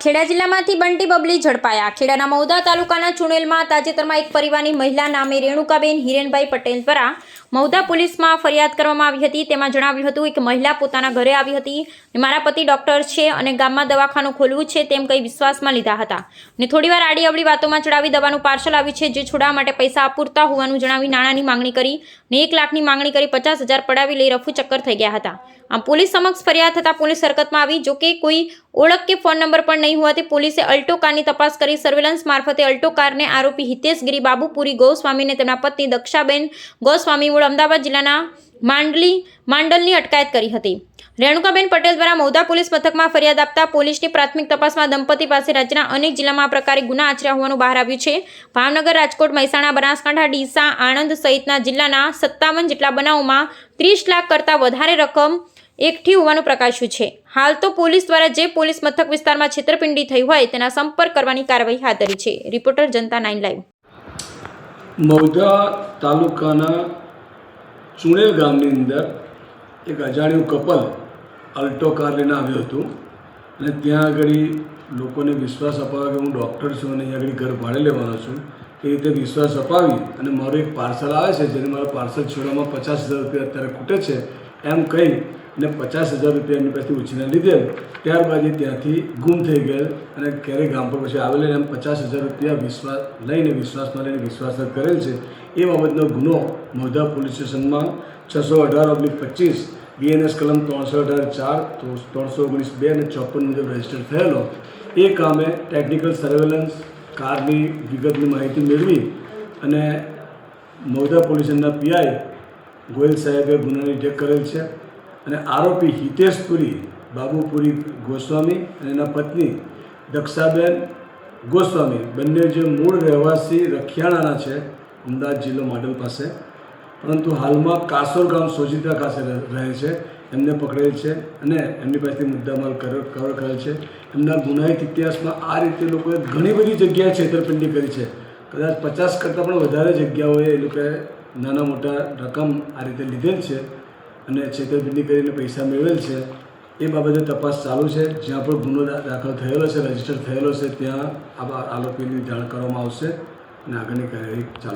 ખેડા જિલ્લામાંથી બંટી બબલી ઝડપાયા। ખેડાના મૌદા તાલુકાના ચુણેલમાં તાજેતરમાં એક પરિવારની મહિલા નામે રેણુકાબેન હિરેનભાઈ પટેલ દ્વારા મૌદા પોલીસમાં ફરિયાદ કરવામાં આવી હતી। તેમાં જણાવ્યું હતું કે મહિલા પોતાના ઘરે આવી હતી અને મારા પતિ ડોક્ટર છે અને ગામમાં દવાખાનું ખોલવું છે તેમ કહી વિશ્વાસમાં લીધા હતા અને થોડીવાર આડી અવળી વાતોમાં ચડાવી દવાનું પાર્સલ આવ્યું છે જે છોડાવવા માટે પૈસા અપૂરતા હોવાનું જણાવી નાણાંની માંગણી કરી અને 1 લાખની માંગણી કરી 50,000 પડાવી લઈ રફુ ચક્કર થઈ ગયા હતા। આમ પોલીસ સમક્ષ ફરિયાદ થતાં પોલીસ હરકતમાં આવી। જોકે કોઈ ઓળખ કે ફોન નંબર પણ નહીં હોવાથી પોલીસે અલ્ટો કારની તપાસ કરી સર્વેલન્સ મારફતે અલ્ટો કારને આરોપી હિતેશગીરી બાબુપુરી ગોસ્વામીને તેમના પત્ની દક્ષાબેન ગોસ્વામી મૂળ અમદાવાદ જિલ્લાના માંડલની અટકાયત કરી હતી। રેણુકાબેન પટેલ દ્વારા મૌદા પોલીસ મથકમાં ફરિયાદ આપતા પોલીસની પ્રાથમિક તપાસમાં દંપતી પાસે રાજ્યના અનેક જિલ્લામાં આ પ્રકારે ગુના આચર્યા હોવાનું બહાર આવ્યું છે। ભાવનગર, રાજકોટ, મહેસાણા, બનાસકાંઠા, ડીસા, આણંદ સહિતના જિલ્લાના 57 જેટલા બનાવોમાં 30 લાખ કરતાં વધારે રકમ એકઠી હોવાનું પ્રકાશ્યું છે। હાલ તો પોલીસ દ્વારા જે પોલીસ મથક વિસ્તારમાં છેતરપિંડી થઈ હોય તેના સંપર્ક કરવાની કાર્યવાહી હાથ ધરી છે। રિપોર્ટર જનતા 9 લાઈવ। મૌદા તાલુકાના ચુણેલ ગામની અંદર એક અજાણ્યું કપલ અલ્ટો કાર લઈને આવ્યું હતું અને ત્યાં આગળ લોકોને વિશ્વાસ અપાવ્યો કે હું ડૉક્ટર છું અને અહીંયા આગળ ઘર ભાડે લેવાનો છું। એ રીતે વિશ્વાસ અપાવી અને મારું એક પાર્સલ આવે છે જેને મારા પાર્સલ છોડવામાં 50,000 રૂપિયા અત્યારે ખૂટે છે એમ કહી અને 50,000 રૂપિયા એમની પાસેથી ઉછીના લીધેલ। ત્યારબાદ એ ત્યાંથી ગુમ થઈ ગયેલ અને ક્યારેય ગામ પર પછી આવેલ એમ 50,000 રૂપિયા વિશ્વાસમાં લઈને વિશ્વાસઘાત કરેલ છે। એ બાબતનો ગુનો મૌદા પોલીસ સ્ટેશનમાં 618/25 BNS કલમ 318(4), 319(2) અને 54 મુજબ રજીસ્ટર થયેલો। એ કામે ટેકનિકલ સર્વેલન્સ કારની વિગતની માહિતી મેળવી અને મૌદા પોલીસના PI ગોયલ સાહેબે ગુનાની ટેક કરેલ છે અને આરોપી હિતેશપુરી બાબુપુરી ગોસ્વામી અને એના પત્ની દક્ષાબેન ગોસ્વામી બંને જે મૂળ રહેવાસી રખિયાણાના છે, અમદાવાદ જિલ્લો માંડલ પાસે, પરંતુ હાલમાં કાસોર ગામ સોજિત્રા ખાતે રહે છે, એમને પકડેલ છે અને એમની પાસેથી મુદ્દામાલ કવર કરેલ છે। એમના ગુનાહિત ઇતિહાસમાં આ રીતે લોકોએ ઘણી બધી જગ્યાએ છેતરપિંડી કરી છે। કદાચ 50 કરતાં પણ વધારે જગ્યાઓએ એ લોકોએ નાના મોટા રકમ આ રીતે લીધેલ છે અને છેતરપિંડી કરીને પૈસા મેળવેલ છે। એ બાબતે તપાસ ચાલુ છે। જ્યાં પણ ગુનો દાખલ થયેલો છે, રજીસ્ટર થયેલો છે, ત્યાં આરોપીની જાણ કરવામાં આવશે અને આગળની કાર્યવાહી ચાલુ